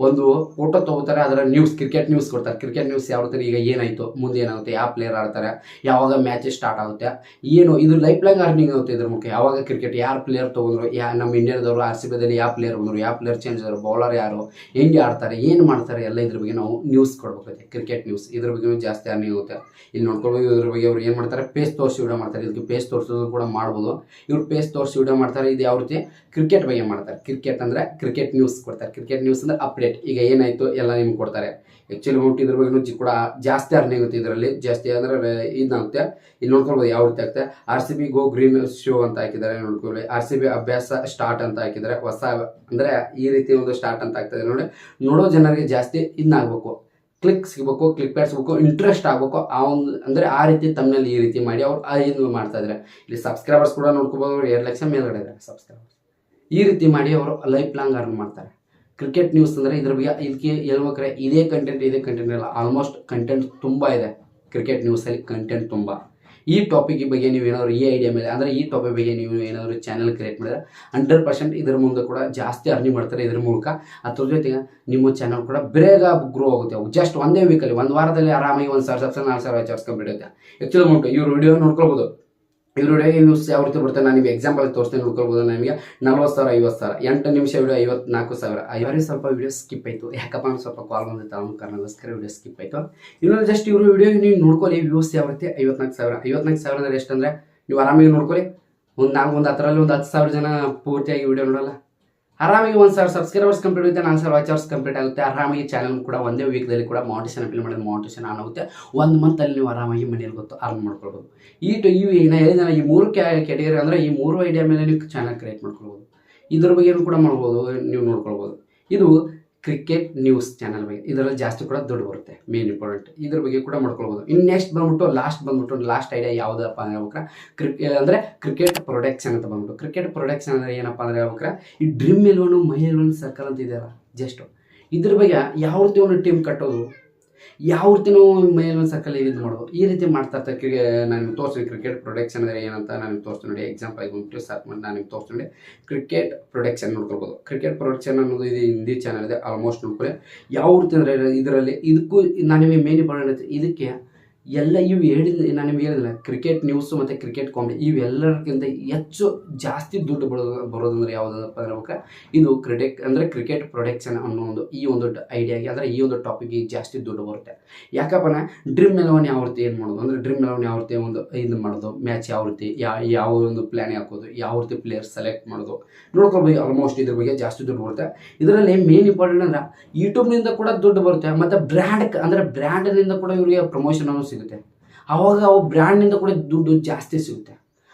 ಒಂದು ಫೋಟೋ ತಗೋತಾರೆ, ಅದರ ನ್ಯೂಸ್ ಕ್ರಿಕೆಟ್ ನ್ಯೂಸ್ ಕೊಡ್ತಾರೆ. ಕ್ರಿಕೆಟ್ ನ್ಯೂಸ್ ಯಾವ ರೀತಿ ಈಗ ಏನಾಯಿತು, ಮುಂದೆ ಏನಾಗುತ್ತೆ, ಯಾವ ಪ್ಲೇಯರ್ ಆಡ್ತಾರೆ, ಯಾವಾಗ ಮ್ಯಾಚ್ ಸ್ಟಾರ್ಟ್ ಆಗುತ್ತೆ, ಏನು ಇದು ಲೈಫ್ ಲಾಂಗ್ ಅರ್ನಿಂಗ್ ಆಗುತ್ತೆ ಇದ್ರ ಮುಖ್ಯ. ಯಾವಾಗ ಕ್ರಿಕೆಟ್ ಯಾರು ಪ್ಲೇಯರ್ ತೊಗೊಂಡ್ರು, ನಮ್ಮ ಇಂಡಿಯಾದವರು RCBದಲ್ಲಿ ಯಾವ ಪ್ಲೇಯರ್ ಬಂದರು, ಯಾವ ಪ್ಲೇಯರ್ ಚೇಂಜ್ ಆದರು, ಬೌಲರ್ ಯಾರು, ಹೆಂಗೆ ಆಡ್ತಾರೆ, ಏನು ಮಾಡ್ತಾರೆ, ಎಲ್ಲ ಇದ್ರ ಬಗ್ಗೆ ನಾವು ನ್ಯೂಸ್ ಕೊಡ್ಬೇಕಾಗುತ್ತೆ. ಕ್ರಿಕೆಟ್ ನ್ಯೂಸ್ ಇದ್ರ ಬಗ್ಗೆ ಜಾಸ್ತಿ ಅರ್ನಿಂಗ್ ಆಗುತ್ತೆ. ಇಲ್ಲಿ ನೋಡ್ಕೊಳ್ಬೋದು. ಇದ್ರ ಬಗ್ಗೆ ಅವ್ರು ಏನು ಮಾಡ್ತಾರೆ, ಪೇಸ್ ತೋರಿಸಿ ವಿಡಿಯೋ ಮಾಡ್ತಾರೆ. ಇದಕ್ಕೆ ಪೇಸ್ ತೋರಿಸೋದು ಕೂಡ ಮಾಡ್ಬೋದು. ಇವ್ರು ಪೇಸ್ ತೋರಿಸಿ ವಿಡಿಯೋ ಮಾಡ್ತಾರೆ. ಇದು ಯಾವ ರೀತಿ ಕ್ರಿಕೆಟ್ ಬಗ್ಗೆ ಮಾಡ್ತಾರೆ. ಕ್ರಿಕೆಟ್ ಅಂದರೆ ಕ್ರಿಕೆಟ್ ನ್ಯೂಸ್ ಕೊಡ್ತಾರೆ. ಕ್ರಿಕೆಟ್ ನ್ಯೂಸ್ ಅಂದರೆ ಅಪ್ಡೇಟ್, ಈಗ ಏನಾಯಿತು ಎಲ್ಲ ನಿಮ್ಗೆ ಕೊಡ್ತಾರೆ. ಆ್ಯಕ್ಚುಲಿ ಇದ್ರ ಬಗ್ಗೆ ಕೂಡ ಜಾಸ್ತಿ ಅರ್ನಿಂಗ್ ಆಗುತ್ತೆ. ಇದರಲ್ಲಿ ಜಾಸ್ತಿ ಅಂದರೆ ಇದಾಗುತ್ತೆ. ಇಲ್ಲಿ ನೋಡ್ಕೊಳ್ಬೋದು ಯಾವ ರೀತಿ ಆಗ್ತದೆ. RCB ಗೋ ಗ್ರೀನ್ ಶೋ ಅಂತ ಹಾಕಿದ್ದಾರೆ ನೋಡ್ಕೊಳ್ಳಿ. RCB ಅಭ್ಯಾಸ ಸ್ಟಾರ್ಟ್ ಅಂತ ಹಾಕಿದ್ದಾರೆ. ಹೊಸ ಅಂದರೆ ಈ ರೀತಿ ಒಂದು ಸ್ಟಾರ್ಟ್ ಅಂತ ಆಗ್ತದೆ ನೋಡಿ. ನೋಡೋ ಜನರಿಗೆ ಜಾಸ್ತಿ ಇದಾಗಬೇಕು, ಕ್ಲಿಕ್ ಸಿಗಬೇಕು, ಕ್ಲಿಕ್ ಪ್ಯಾಡ್ ಸಿಗಬೇಕು, ಇಂಟ್ರೆಸ್ಟ್ ಆಗಬೇಕು. ಆ ಒಂದು ಅಂದರೆ ಆ ರೀತಿ ತಮ್ಮನಲ್ಲಿ ಈ ರೀತಿ ಮಾಡಿ ಅವ್ರು ಇದು ಮಾಡ್ತಾ ಇದ್ದಾರೆ. ಇಲ್ಲಿ ಸಬ್ಸ್ಕ್ರೈಬರ್ಸ್ ಕೂಡ ನೋಡ್ಕೋಬೋದು. 2 ಲಕ್ಷ ಮೇಲ್ಗಡೆ ಇದ್ದಾರೆ ಸಬ್ಸ್ಕ್ರೈಬರ್ಸ್. ಈ ರೀತಿ ಮಾಡಿ ಅವರು ಲೈಫ್ ಲಾಂಗ್ ಅರ್ನ್ ಮಾಡ್ತಾರೆ. ಕ್ರಿಕೆಟ್ ನ್ಯೂಸ್ ಅಂದರೆ ಇದ್ರ ಬಗ್ಗೆ ಇದಕ್ಕೆ ಹೇಳ್ಬೇಕಾರೆ ಇದೇ ಕಂಟೆಂಟ್ ಇಲ್ಲ, ಆಲ್ಮೋಸ್ಟ್ ಕಂಟೆಂಟ್ ತುಂಬ ಇದೆ. ಕ್ರಿಕೆಟ್ ನ್ಯೂಸಲ್ಲಿ ಕಂಟೆಂಟ್ ತುಂಬ. ಈ ಟಾಪಿಕ್ ಬಗ್ಗೆ ನೀವು ಏನಾದ್ರು ಈ ಐಡಿಯಾ ಮೇಲೆ ಅಂದರೆ ಈ ಟಾಪಿಕ್ ಬಗ್ಗೆ ನೀವು ಏನಾದರೂ ಚಾನಲ್ ಕ್ರಿಯೇಟ್ ಮಾಡಿದ್ರೆ 100% ಇದರ ಮುಂದೆ ಕೂಡ ಜಾಸ್ತಿ ಅರ್ನಿಂಗ್ ಮಾಡ್ತಾರೆ ಇದ್ರ ಮೂಲಕ. ಅದ್ರ ಜೊತೆಗೆ ನಿಮ್ಮ ಚಾನಲ್ ಕೂಡ ಬೇಗ ಗ್ರೋ ಆಗುತ್ತೆ. ಜಸ್ಟ್ ಒಂದೇ ವೀಕಲ್ಲಿ, 1 ವಾರದಲ್ಲಿ ಆರಾಮಾಗಿ 1,000 ಸಬ್ಸ್ಕ್ರೈಬ್ 4,000 ಹಚ್ಚಿಸ್ಕೊಂಡ್ಬಿಡುತ್ತೆ. ಆ್ಯಕ್ಚುಲಿ ಉಂಟು ಇವ್ರ ವಿಡಿಯೋ ನೋಡ್ಕೊಳ್ಬೋದು. ಇವ್ರ ವಿಡಿಯೋಗೆ ವ್ಯೂಸ್ ಯಾವ ರೀತಿ ಬರುತ್ತೆ ನಾನು ನಿಮಗೆ ಎಕ್ಸಾಂಪಲ್ ತೋರಿಸ್ತೀನಿ, ನೋಡ್ಕೊಳ್ಬೋದು. ನನಗೆ 40,000 50,000 8 ನಿಮಿಷ ವಿಡಿಯೋ 54,000. ಇವರಿಗೆ ಸ್ವಲ್ಪ ವಿಡಿಯೋ ಸ್ಕಿಪ್ ಆಯಿತು, ಯಾಕಪ್ಪ ಅಂದ್ರೆ ಸ್ವಲ್ಪ ಕಾಲ್ ಬಂದಿತ್ತು, ಅವ್ನ ಕಾರಣಕ್ಕೋಸ್ಕರ ವಿಡಿಯೋ ಸ್ಕಿಪ್ ಆಯಿತು. ಇನ್ನೊಂದು ಜಸ್ಟ್ ಇವರು ವಿಡಿಯೋ ನೀವು ನೋಡ್ಕೊಳ್ಳಿ, ವ್ಯೂಸ್ ಯಾವ ರೀತಿ 54,000. 54,000 ಅಂದರೆ ಎಷ್ಟಂದರೆ ನೀವು ಆರಾಮಾಗಿ ನೋಡ್ಕೊಳ್ಳಿ. ಒಂದು ಹತ್ತರಲ್ಲಿ ಒಂದು 10,000 ಜನ ಪೂರ್ತಿಯಾಗಿ ವಿಡಿಯೋ ನೋಡಲ್ಲ. ಆರಾಮಾಗಿ 1,000 ಸಬ್ಸ್ಕ್ರೈಬರ್ಸ್ ಕಂಪ್ಲೀಟ್ ಆಗುತ್ತೆ, 4,000 ವಾಚ್ ಅವರ್ಸ್ ಕಂಪ್ಲೀಟ್ ಆಗುತ್ತೆ. ಆರಾಮಾಗಿ ಚಾನಲ್ ಕೂಡ ಒಂದೇ ವೀಕ್ದಲ್ಲಿ ಕೂಡ ಮಾನಿಟೇಷನ್ ಅಪ್ಲೈ ಮಾಡಿದ್ರೆ ಮಾನಿಟೇಷನ್ ಆನ್ ಆಗುತ್ತೆ. 1 ಮಂತಲ್ಲಿ ನೀವು ಆರಾಮಾಗಿ ಮನೆಯಲ್ಲಿ ಗೊತ್ತು ಅರ್ನ್ ಮಾಡ್ಕೊಳ್ಬೋದು. ಇವು ನಾ ಹೇಳಿದ ಈ 3 ಕ್ಯಾಟಗರಿ ಅಂದರೆ ಈ 3 ಐಡಿಯಾ ಮೇಲೆ ನೀವು ಚಾನಲ್ ಕ್ರಿಯೇಟ್ ಮಾಡ್ಕೊಳ್ಬೋದು. ಇದ್ರ ಬಗ್ಗೆನೂ ಕೂಡ ಮಾಡ್ಬೋದು, ನೀವು ನೋಡ್ಕೊಳ್ಬೋದು. ಇದು ಕ್ರಿಕೆಟ್ ನ್ಯೂಸ್ ಚಾನಲ್ ಬಗ್ಗೆ, ಇದರಲ್ಲಿ ಜಾಸ್ತಿ ಕೂಡ ದುಡ್ಡು ಬರುತ್ತೆ, ಮೇನ್ ಇಂಪಾರ್ಟೆಂಟ್. ಇದ್ರ ಬಗ್ಗೆ ಕೂಡ ಮಾಡ್ಕೊಳ್ಬೋದು. ಇನ್ನು ನೆಕ್ಸ್ಟ್ ಲಾಸ್ಟ್ ಐಡಿಯಾ ಯಾವುದಪ್ಪ ಅಂದ್ರೆ ಹೇಳ್ಬೇಕ್ರೆ ಅಂದರೆ ಕ್ರಿಕೆಟ್ ಪ್ರೊಡಕ್ಷನ್ ಅಂತ ಬಂದ್ಬಿಟ್ಟು. ಕ್ರಿಕೆಟ್ ಪ್ರೊಡಕ್ಷನ್ ಅಂದರೆ ಏನಪ್ಪ ಅಂದ್ರೆ ಹೇಳ್ಬೇಕ್ರೆ ಈ ಡ್ರೀಮ್ 11 ಮೈ 11 ಸರ್ಕಲ್ ಅಂತ ಇದೆಯಲ್ಲ, ಜಸ್ಟ್ ಇದ್ರ ಬಗ್ಗೆ ಯಾವ ರೀತಿ ಒಂದು ಟೀಮ್ ಕಟ್ಟೋದು, ಯಾವ ರೀತಿ ನಾವು ಮೈ 11 ಸರ್ಕಲ್ ಇದು ಮಾಡೋದು, ಈ ರೀತಿ ಮಾಡ್ತಾ ಇರ್ತಾರೆ. ನಾನು ನಿಮ್ಗೆ ತೋರಿಸ್ತೀನಿ ಕ್ರಿಕೆಟ್ ಪ್ರೊಡಕ್ಷನ್ ಅಂದರೆ ಏನಂತ ನಾನು ನಿಮ್ಗೆ ತೋರಿಸ್ತೀನಿ ನೋಡಿ. ಎಕ್ಸಾಂಪಲ್ ಆಗಿ ಸರ್ಚ್ ಮಾಡಿ ನಾನು ನಿಮ್ಗೆ ತೋರಿಸ್ತೀನಿ ನೋಡಿ. ಕ್ರಿಕೆಟ್ ಪ್ರೊಡಕ್ಷನ್ ನೋಡ್ಕೊಳ್ಬೋದು. ಕ್ರಿಕೆಟ್ ಪ್ರೊಡಕ್ಷನ್ ಅನ್ನೋದು ಇದು ಹಿಂದಿ ಚಾನಲ್ ಇದೆ, ಆಲ್ಮೋಸ್ಟ್ ನೋಡ್ಕೊಳ್ಳಿ. ಯಾವ ರೀತಿ ಅಂದರೆ ಇದರಲ್ಲಿ ಇದಕ್ಕೂ ನಾನು ನಿಮಗೆ ಮೇನ್ ಇಂಪಾರ್ಟೆಂಟ್ ಇದಕ್ಕೆ ಎಲ್ಲ ಇವು ನಾನು ನಿಮ್ಗೆ ಹೇಳಿದಿಲ್ಲ, ಕ್ರಿಕೆಟ್ ನ್ಯೂಸು ಮತ್ತು ಕ್ರಿಕೆಟ್ ಕಾಮಿಡಿ ಇವೆಲ್ಲರಿಗಿಂತ ಹೆಚ್ಚು ಜಾಸ್ತಿ ದುಡ್ಡು ಬರೋದಂದ್ರೆ ಯಾವುದಪ್ಪ ಅಂದ್ರೆ ಇದು ಕ್ರಿಕೆಟ್ ಪ್ರೊಡಕ್ಷನ್ ಅನ್ನೋ ಒಂದು ಐಡಿಯಾಗೆ ಅಂದರೆ ಈ ಒಂದು ಟಾಪಿಕ್ಗೆ ಜಾಸ್ತಿ ದುಡ್ಡು ಬರುತ್ತೆ. ಯಾಕಪ್ಪನ ಡ್ರೀಮ್ 11 ಯಾವ ರೀತಿ ಏನು ಮಾಡೋದು ಅಂದರೆ ಡ್ರೀಮ್ 11 ಯಾವ ರೀತಿ ಒಂದು ಇದು ಮಾಡೋದು, ಮ್ಯಾಚ್ ಯಾವ ರೀತಿ ಯಾವ ಒಂದು ಪ್ಲ್ಯಾನ್ ಹಾಕೋದು, ಯಾವ ರೀತಿ ಪ್ಲೇಯರ್ ಸೆಲೆಕ್ಟ್ ಮಾಡೋದು ನೋಡ್ಕೊಳ್ಬೋದು. ಆಲ್ಮೋಸ್ಟ್ ಇದ್ರ ಬಗ್ಗೆ ಜಾಸ್ತಿ ದುಡ್ಡು ಬರುತ್ತೆ. ಇದರಲ್ಲಿ ಮೇನ್ ಇಂಪಾರ್ಟೆಂಟ್ ಅಂದ್ರೆ ಯೂಟ್ಯೂಬ್ನಿಂದ ಕೂಡ ದುಡ್ಡು ಬರುತ್ತೆ, ಮತ್ತು ಬ್ರ್ಯಾಂಡ್ನಿಂದ ಕೂಡ ಇವರಿಗೆ ಪ್ರಮೋಷನ್ ಅನ್ನೋ ಸಿಗುತ್ತೆ. ಆವಾಗ ಅವು ಬ್ರ್ಯಾಂಡ್ನಿಂದ ಕೂಡ ದುಡ್ಡು ಜಾಸ್ತಿ ಸಿಗುತ್ತೆ.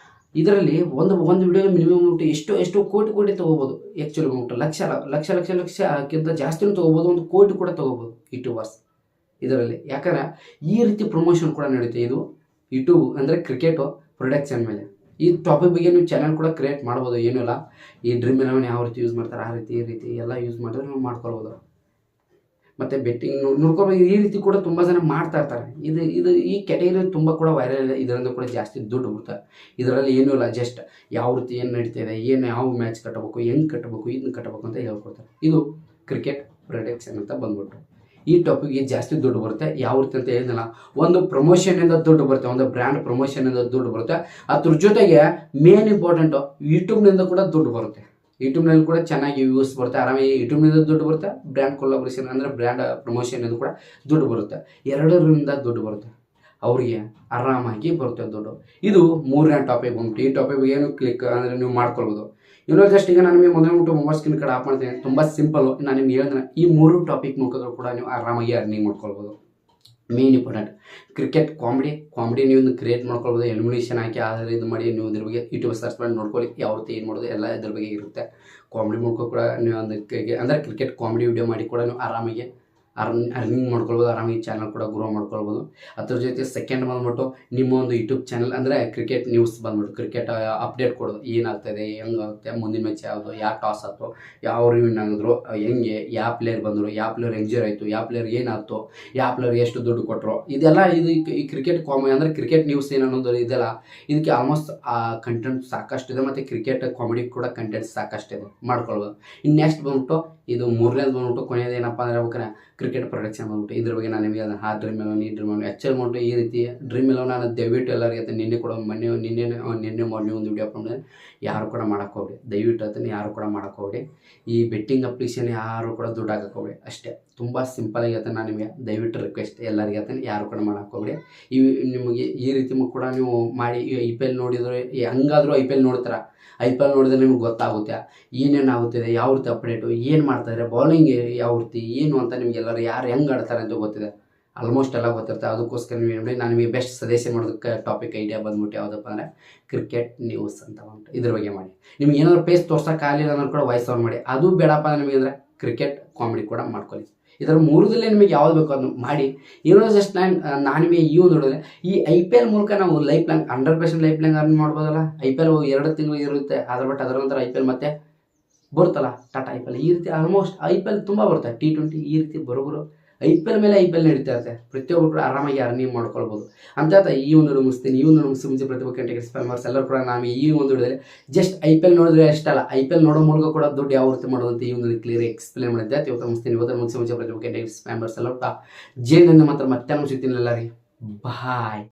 ಇದರಲ್ಲಿ ಒಂದು ವಿಡಿಯೋಗೆ ಮಿನಿಮಮ್ ಎಷ್ಟೋ ಕೋಟಿ ತೊಗೋಬೋದು. ಆ್ಯಕ್ಚುಲಿ ಲಕ್ಷಕ್ಕಿಂತ ಜಾಸ್ತಿನೂ ತೊಗೋಬೋದು, 1 ಕೋಟಿ ಕೂಡ ತೊಗೋಬೋದು ಯೂಟ್ಯೂಬರ್ಸ್ ಇದರಲ್ಲಿ. ಯಾಕಂದರೆ ಈ ರೀತಿ ಪ್ರಮೋಷನ್ ಕೂಡ ನಡೀತೆ. ಇದು ಯೂಟ್ಯೂಬ್ ಅಂದರೆ ಕ್ರಿಕೆಟು ಪ್ರೊಡಕ್ಷನ್ ಮೇಲೆ ಈ ಟಾಪಿಕ್ ಬಗ್ಗೆ ನೀವು ಚಾನಲ್ ಕೂಡ ಕ್ರಿಯೇಟ್ ಮಾಡ್ಬೋದು. ಏನೂ ಇಲ್ಲ, ಈ ಡ್ರೀಮ್ 11 ಯಾವ ರೀತಿ ಯೂಸ್ ಮಾಡ್ತಾರೆ ಆ ರೀತಿ ಈ ರೀತಿ ಎಲ್ಲ ಯೂಸ್ ಮಾಡಿದ್ರೆ ನೀವು ಮಾಡ್ಕೊಳ್ಬೋದು. ಮತ್ತು ಬೆಟ್ಟಿಂಗ್ ನೋಡ್ಕೊಳ್ಬೋದು. ಈ ರೀತಿ ಕೂಡ ತುಂಬ ಜನ ಮಾಡ್ತಾ ಇರ್ತಾರೆ. ಇದು ಈ ಕ್ಯಾಟಗರಿ ತುಂಬ ಕೂಡ ವೈರಲ್ ಇದೆ. ಇದರಿಂದ ಕೂಡ ಜಾಸ್ತಿ ದುಡ್ಡು ಬರುತ್ತೆ. ಇದರಲ್ಲಿ ಏನೂ ಇಲ್ಲ, ಜಸ್ಟ್ ಯಾವ ರೀತಿ ಏನು ನಡೀತಾ ಇದೆ, ಯಾವ ಮ್ಯಾಚ್ ಕಟ್ಟಬೇಕು, ಹೆಂಗೆ ಕಟ್ಟಬೇಕು, ಇದನ್ನ ಕಟ್ಟಬೇಕು ಅಂತ ಹೇಳ್ಕೊಡ್ತಾರೆ. ಇದು ಕ್ರಿಕೆಟ್ ಪ್ರೊಡಕ್ಷನ್ ಅಂತ ಬಂದ್ಬಿಟ್ಟು ಈ ಟಾಪಿಕ್ಗೆ ಜಾಸ್ತಿ ದುಡ್ಡು ಬರುತ್ತೆ. ಯಾವ ರೀತಿ ಅಂತ ಹೇಳಿದ್ನಲ್ಲ, ಒಂದು ಪ್ರಮೋಷನ್ನಿಂದ ದುಡ್ಡು ಬರುತ್ತೆ, ಒಂದು ಬ್ರ್ಯಾಂಡ್ ಪ್ರಮೋಷನ್ನಿಂದ ದುಡ್ಡು ಬರುತ್ತೆ. ಅದ್ರ ಜೊತೆಗೆ ಮೇನ್ ಇಂಪಾರ್ಟೆಂಟು ಯೂಟ್ಯೂಬ್ನಿಂದ ಕೂಡ ದುಡ್ಡು ಬರುತ್ತೆ. ಯೂಟ್ಯೂಬ್ನಲ್ಲಿ ಕೂಡ ಚೆನ್ನಾಗಿ ವ್ಯೂಸ್ ಬರುತ್ತೆ, ಆರಾಮಾಗಿ ಯೂಟ್ಯೂಬ್ನಿಂದ ದುಡ್ಡು ಬರುತ್ತೆ. ಬ್ರ್ಯಾಂಡ್ ಕೊಲಾಬ್ರೇಷನ್ ಅಂದರೆ ಬ್ರ್ಯಾಂಡ್ ಪ್ರಮೋಷನ್ನಿಂದ ಕೂಡ ದುಡ್ಡು ಬರುತ್ತೆ. ಎರಡರಿಂದ ದುಡ್ಡು ಬರುತ್ತೆ, ಅವರಿಗೆ ಆರಾಮಾಗಿ ಬರುತ್ತೆ ದುಡ್ಡು. ಇದು 3ನೇ ಟಾಪಿಕ್ ಬಂದ್ಬಿಟ್ಟು. ಈ ಟಾಪಿಕ್ ಏನು ಕ್ಲಿಕ್ ಅಂದರೆ ನೀವು ಮಾಡ್ಕೊಳ್ಬೋದು. ಜಸ್ಟ್ ಈಗ ನಾನು ನಿಮಗೆ ಮೊದಲು ಮೊಬೈಲ್ ಸ್ಕ್ರೀನ್ ಕಡೆ ಆಫ್ ಮಾಡ್ತೀನಿ. ತುಂಬ ಸಿಂಪಲ್ಲು. ನಾನು ನಿಮ್ಗೆ ಹೇಳಿದ್ರೆ ಈ 3 ಟಾಪಿಕ್ ಮುಖಗಳು ಕೂಡ ನೀವು ಆರಾಮಾಗಿ ಅರ್ನಿಂಗ್ ಮಾಡ್ಕೊಳ್ಬೋದು. ಮೇನ್ ಇಂಪಾರ್ಟೆಂಟ್ ಕ್ರಿಕೆಟ್ ಕಾಮಿಡಿ ನೀವು ಕ್ರಿಯೇಟ್ ಮಾಡ್ಕೊಳ್ಬೋದು. ಎಲಿಮಿನೇಷನ್ ಹಾಕಿ ಆದರೆ ಇದು ಮಾಡಿ ನೀವು ಇದ್ರ ಬಗ್ಗೆ ಯೂಟ್ಯೂಬ್ ಸರ್ಚ್ ಮಾಡಿ ನೋಡ್ಕೊಳ್ಳಿ, ಯಾವ ರೀತಿ ಏನು ಮಾಡೋದು ಎಲ್ಲ ಇದ್ರ ಬಗ್ಗೆ ಇರುತ್ತೆ. ಕಾಮಿಡಿ ಮಾಡ್ಕೊ ಕೂಡ ನೀವು ಅಂದರೆ ಕ್ರಿಕೆಟ್ ಕಾಮಿಡಿ ವಿಡಿಯೋ ಮಾಡಿ ಕೂಡ ನೀವು ಆರಾಮಾಗಿ ಅರ್ನಿಂಗ್ ಮಾಡ್ಕೊಳ್ಬೋದು. ಆರಾಮಾಗಿ ಚಾನಲ್ ಕೂಡ ಗ್ರೋ ಮಾಡ್ಕೊಳ್ಬೋದು. ಅದ್ರ ಜೊತೆ ಸೆಕೆಂಡ್ ಬಂದ್ಬಿಟ್ಟು ನಿಮ್ಮ ಒಂದು ಯೂಟ್ಯೂಬ್ ಚಾನಲ್ ಅಂದರೆ ಕ್ರಿಕೆಟ್ ನ್ಯೂಸ್ ಬಂದ್ಬಿಟ್ಟು ಕ್ರಿಕೆಟ್ ಅಪ್ಡೇಟ್ ಕೊಡೋದು, ಏನಾಗ್ತದೆ, ಹೆಂಗಾಗುತ್ತೆ, ಮುಂದಿನ ಮ್ಯಾಚ್ ಯಾವುದು, ಯಾವ ಟಾಸ್ ಆಯ್ತು, ಯಾವ ವಿನ್ ಆಗಿದ್ರು, ಹೆಂಗೆ, ಯಾವ ಪ್ಲೇಯರ್ ಬಂದರು, ಯಾವ ಪ್ಲೇಯರ್ ಎಂಜಾಯ್ ಆಯಿತು, ಯಾವ ಪ್ಲೇಯರ್ ಏನಾಯ್ತು, ಯಾವ ಪ್ಲೇಯರ್ ಎಷ್ಟು ದುಡ್ಡು ಕೊಟ್ಟರು, ಇದೆಲ್ಲ ಈ ಕ್ರಿಕೆಟ್ ಅಂದರೆ ಕ್ರಿಕೆಟ್ ನ್ಯೂಸ್ ಏನನ್ನೋದು ಇದೆಲ್ಲ ಇದಕ್ಕೆ ಆಲ್ಮೋಸ್ಟ್ ಕಂಟೆಂಟ್ ಸಾಕಷ್ಟಿದೆ. ಮತ್ತು ಕ್ರಿಕೆಟ್ ಕಾಮಿಡಿ ಕೂಡ ಕಂಟೆಂಟ್ ಸಾಕಷ್ಟಿದೆ, ಮಾಡ್ಕೊಳ್ಬೋದು. ಇನ್ನು ನೆಕ್ಸ್ಟ್ ಬಂದ್ಬಿಟ್ಟು ಇದು 3ನೇದು ಬಂದ್ಬಿಟ್ಟು ಕೊನೆಯದು ಏನಪ್ಪ ಅಂದರೆ ಹೇಳ್ಬೇಕಾರೆ ಕ್ರಿಕೆಟ್ ಪ್ರೊಡಕ್ಷನ್ ಬಂದ್ಬಿಟ್ಟು. ಇದ್ರ ಬಗ್ಗೆ ನಾನು ನಿಮಗೆ ಆ ಡ್ರೀಮ್ 11 ಈ ಡ್ರೀಮ್ 11 ಆ್ಯಕ್ಚುಲಿ ಮಾಡ್ಬಿಟ್ಟು ಈ ರೀತಿ ಡ್ರೀಮ್ 11 ನಾನು ದಯವಿಟ್ಟು ಎಲ್ಲರಿಗೆ ನಿನ್ನೆ ಕೂಡ ನಿನ್ನೆ ಮಾರ್ನಿಂಗ್ ಒಂದು ವಿಡಿಯೋ ಹಾಕೊಂಡ್ರೆ ಯಾರು ಕೂಡ ಮಾಡೋಕ್ಕೋಗ್ರಿ, ದಯವಿಟ್ಟು ಅದನ್ನು ಯಾರು ಕೂಡ ಮಾಡೋಕ್ಕೋಗ್ರಿ. ಈ ಬೆಟ್ಟಿಂಗ್ ಅಪ್ಲಿಕೇಶನ್ ಯಾರು ಕೂಡ ದುಡ್ಡು ಹಾಕೋಗ್ರಿ, ಅಷ್ಟೇ. ತುಂಬ ಸಿಂಪಲಾಗಿ ಹೇಳ್ತಾನೆ ನಾನು ನಿಮಗೆ, ದಯವಿಟ್ಟು ರಿಕ್ವೆಸ್ಟ್ ಎಲ್ಲರಿಗೆ ಹೇಳ್ತಾನೆ, ಯಾರು ಕೂಡ ಮಾಡೋಕ್ಕೋಗ್ರಿ. ನಿಮಗೆ ಈ ರೀತಿ ಕೂಡ ನೀವು ಮಾಡಿ IPL ನೋಡಿದರೆ ಹಂಗಾದರೂ IPL ನೋಡ್ತಾರೆ. IPL ನೋಡಿದ್ರೆ ನಿಮ್ಗೆ ಗೊತ್ತಾಗುತ್ತೆ ಏನೇನು ಆಗುತ್ತಿದೆ, ಯಾವ ರೀತಿ ಅಪ್ಡೇಟು, ಏನು ಮಾಡ್ತಾಯಿದ್ದಾರೆ, ಬೌಲಿಂಗ್ ಯಾವ ರೀತಿ ಏನು ಅಂತ ನಿಮಗೆಲ್ಲರೂ ಯಾರು ಹೆಂಗೆ ಆಡ್ತಾರೆ ಅಂತ ಗೊತ್ತಿದೆ. ಆಲ್ಮೋಸ್ಟ್ ಎಲ್ಲ ಗೊತ್ತಿರುತ್ತೆ. ಅದಕ್ಕೋಸ್ಕರ ನೀವು ನಾನು ನಿಮಗೆ ಬೆಸ್ಟ್ ಸಜೆಷನ್ ಮಾಡೋದಕ್ಕೆ ಟಾಪಿಕ್ ಐಡಿಯಾ ಬಂದ್ಬಿಟ್ಟು ಯಾವುದಪ್ಪ ಅಂದರೆ ಕ್ರಿಕೆಟ್ ನ್ಯೂಸ್ ಅಂತ ಬಂದ್ಬಿಟ್ಟು ಇದ್ರ ಬಗ್ಗೆ ಮಾಡಿ. ನಿಮ್ಗೆ ಏನಾದ್ರು ಪೇಸ್ ತೋರ್ಸೋಕ್ಕಾಗಲಿಲ್ಲ ಅನ್ನೋರು ಕೂಡ ವಾಯ್ಸ್ ಆನ್ ಮಾಡಿ. ಅದು ಬೇಡಪ್ಪ ನಿಮಗೆ ಅಂದರೆ ಕ್ರಿಕೆಟ್ ಕಾಮಿಡಿ ಕೂಡ ಮಾಡ್ಕೊಳ್ಳಿ. ಇದರ 3ದಲ್ಲೇ ನಿಮಗೆ ಯಾವ್ದು ಬೇಕೋ ಅದನ್ನು ಮಾಡಿ. ಜಸ್ಟ್ ನಾನು ನಿಮಗೆ ಈ ಒಂದು ನೋಡಿದ್ರೆ ಈ IPL ಮೂಲಕ ನಾವು life long 100% life long earn ಮಾಡ್ಬೋದಲ್ಲ. IPL 2 ತಿಂಗಳು ಇರುತ್ತೆ, ಅದರ ನಂತರ IPL ಮತ್ತೆ ಬರುತ್ತಲ್ಲ, ಟಾಟಾ IPL ಈ ರೀತಿ ಆಲ್ಮೋಸ್ಟ್ IPL ತುಂಬ ಬರುತ್ತೆ. T20 ಈ ರೀತಿ ಬರೋಬರು IPL ಮೇಲೆ IPL ನಡೀತಾ ಇರುತ್ತೆ. ಪ್ರತಿಯೊಬ್ಬರು ಕೂಡ ಆರಾಮಾಗಿ ಅರ್ನಿಂಗ್ ಮಾಡ್ಕೊಳ್ಬೋದು ಅಂತ ಈ ಒಂದು ಮುಗಿಸ್ತೀನಿ. ಮುಂಚೆ ಪ್ರತಿಯೊಬ್ಬ ಕ್ಯಾಂಟಗರಿ ಸ್ಪ್ಯಾಮರ್ಸ್ ಎಲ್ಲರೂ ಕೂಡ ನಾನು ಈ ಒಂದು ವಿಡಿಯೋದಲ್ಲಿ ಜಸ್ಟ್ IPL ನೋಡಿದ್ರೆ ಅಷ್ಟಲ್ಲ, IPL ನೋಡೋ ಮೂಲಕ ಕೂಡ ದುಡ್ಡು ಯಾವ ರೀತಿ ಮಾಡೋದಂತ ಈ ಒಂದು ಕ್ಲಿಯರ್ ಎಕ್ಸ್ಪ್ಲೇನ್ ಮಾಡಿದ್ದೆ. ಇವತ್ತು ಮುಗಿಸ್ತೀನಿ. ಮುಂಚೆ ಪ್ರತಿಯೊಬ್ಬ ಕ್ಯಾಂಟಗರಿ ಸ್ಪ್ಯಾಮರ್ಸ್ ಎಲ್ಲ ಜೇನನ್ನು ಮಾತ್ರ ಮತ್ತೆ ಸಿಗ್ತೀನಿ ಎಲ್ಲರಿಗೆ. ಬಾಯ್.